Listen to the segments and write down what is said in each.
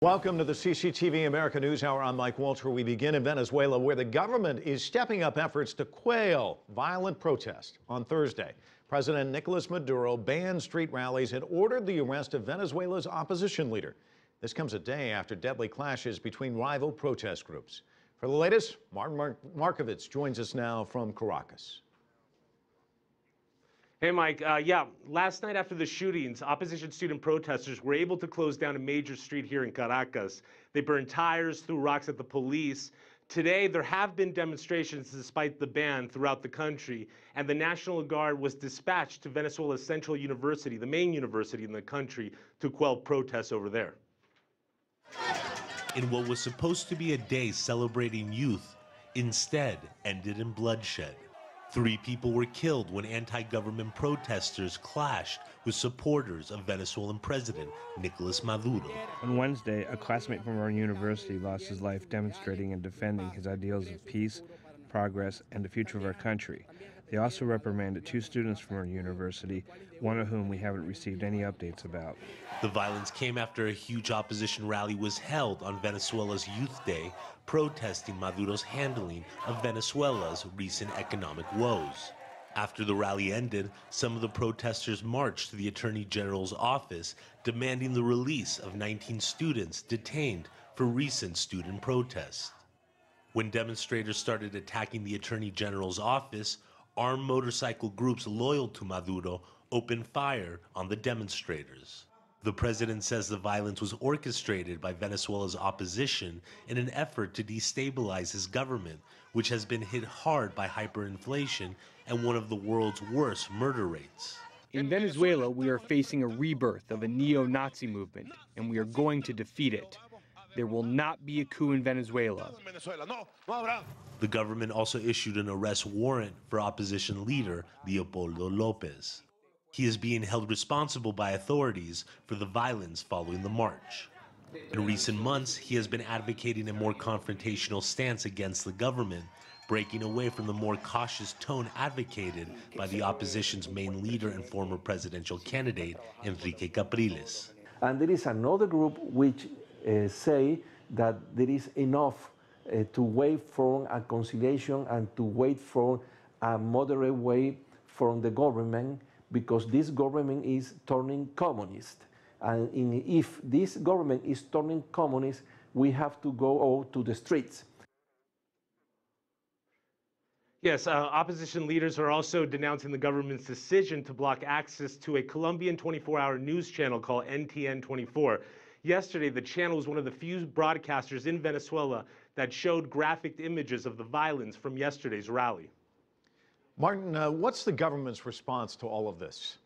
Welcome to the CCTV America News Hour. I'm Mike Walter. We begin in Venezuela, where the government is stepping up efforts to quell violent protest. On Thursday, President Nicolas Maduro banned street rallies and ordered the arrest of Venezuela's opposition leader. This comes a day after deadly clashes between rival protest groups. For the latest, Markovits joins us now from Caracas. Hey, Mike. Last night after the shootings, opposition student protesters were able to close down a major street here in Caracas. They burned tires, threw rocks at the police. Today, there have been demonstrations despite the ban throughout the country, and the National Guard was dispatched to Venezuela's Central University, the main university in the country, to quell protests over there. In what was supposed to be a day celebrating youth, instead ended in bloodshed. 3 people were killed when anti-government protesters clashed with supporters of Venezuelan President Nicolas Maduro. On Wednesday, a classmate from our university lost his life demonstrating and defending his ideals of peace, progress, and the future of our country. They also reprimanded 2 students from our university, one of whom we haven't received any updates about. The violence came after a huge opposition rally was held on Venezuela's Youth Day, protesting Maduro's handling of Venezuela's recent economic woes. After the rally ended, some of the protesters marched to the Attorney General's office, demanding the release of 19 students detained for recent student protests. When demonstrators started attacking the Attorney General's office, armed motorcycle groups loyal to Maduro opened fire on the demonstrators. The president says the violence was orchestrated by Venezuela's opposition in an effort to destabilize his government, which has been hit hard by hyperinflation and one of the world's worst murder rates. In Venezuela, we are facing a rebirth of a neo-Nazi movement, and we are going to defeat it. There will not be a coup in Venezuela. The government also issued an arrest warrant for opposition leader Leopoldo López. He is being held responsible by authorities for the violence following the march. In recent months, he has been advocating a more confrontational stance against the government, breaking away from the more cautious tone advocated by the opposition's main leader and former presidential candidate, Enrique Capriles. And there is another group which say that there is enough to wait for a conciliation and to wait for a moderate way from the government, because this government is turning communist. And if this government is turning communist, we have to go out to the streets. Yes, opposition leaders are also denouncing the government's decision to block access to a Colombian 24-hour news channel called NTN 24. Yesterday, the channel was one of the few broadcasters in Venezuela that showed graphic images of the violence from yesterday's rally. Martin, what's the government's response to all of this?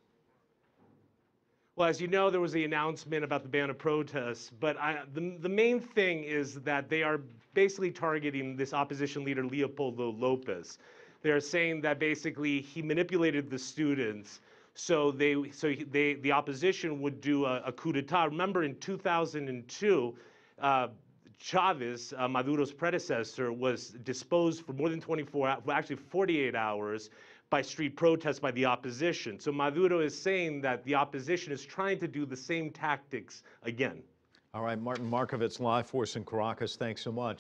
Well, as you know, there was the announcement about the ban of protests, but the main thing is that they are basically targeting this opposition leader, Leopoldo López. They are saying that basically he manipulated the students, so the opposition would do a coup d'etat. Remember, in 2002, Chavez, Maduro's predecessor, was disposed for more than 24 hours, well, actually 48 hours, by street protests by the opposition. So Maduro is saying that the opposition is trying to do the same tactics again. All right, Martin Markovits, live for us in Caracas. Thanks so much.